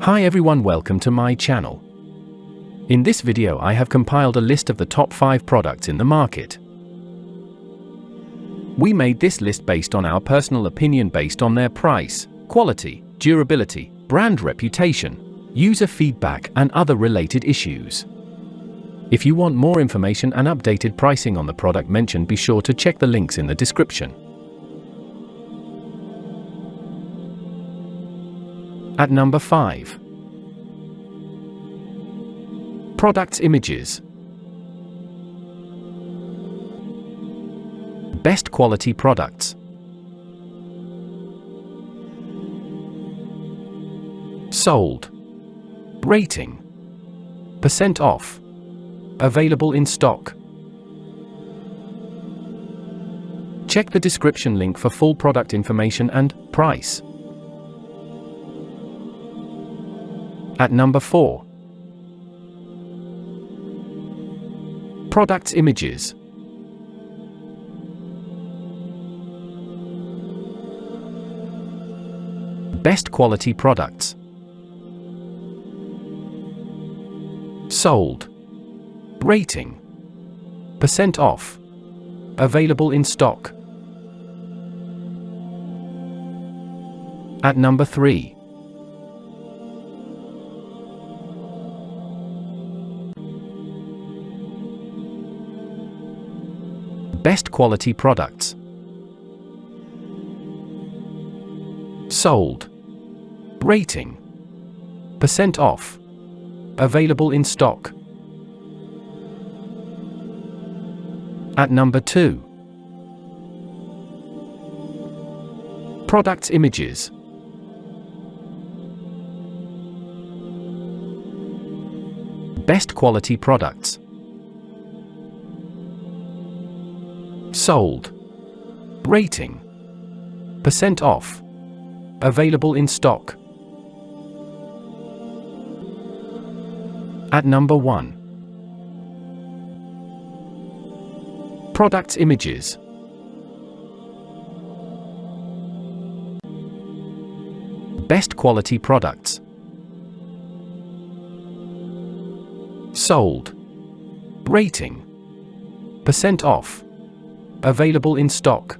Hi everyone, welcome to my channel. In this video I have compiled a list of the top 5 products in the market. We made this list based on our personal opinion based on their price, quality, durability, brand reputation, user feedback and other related issues. If you want more information and updated pricing on the product mentioned, be sure to check the links in the description. At number 5. Products images. Best quality products. Sold. Rating. Percent off. Available in stock. Check the description link for full product information and price. At number 4. Products images. Best quality products. Sold. Rating. Percent off. Available in stock. At number 3. Best quality products. Sold. Rating. Percent off. Available in stock. At number 2. Products images. Best quality products. Sold. Rating. Percent off. Available in stock. At number 1. Products images. Best quality products. Sold. Rating. Percent off. Available in stock.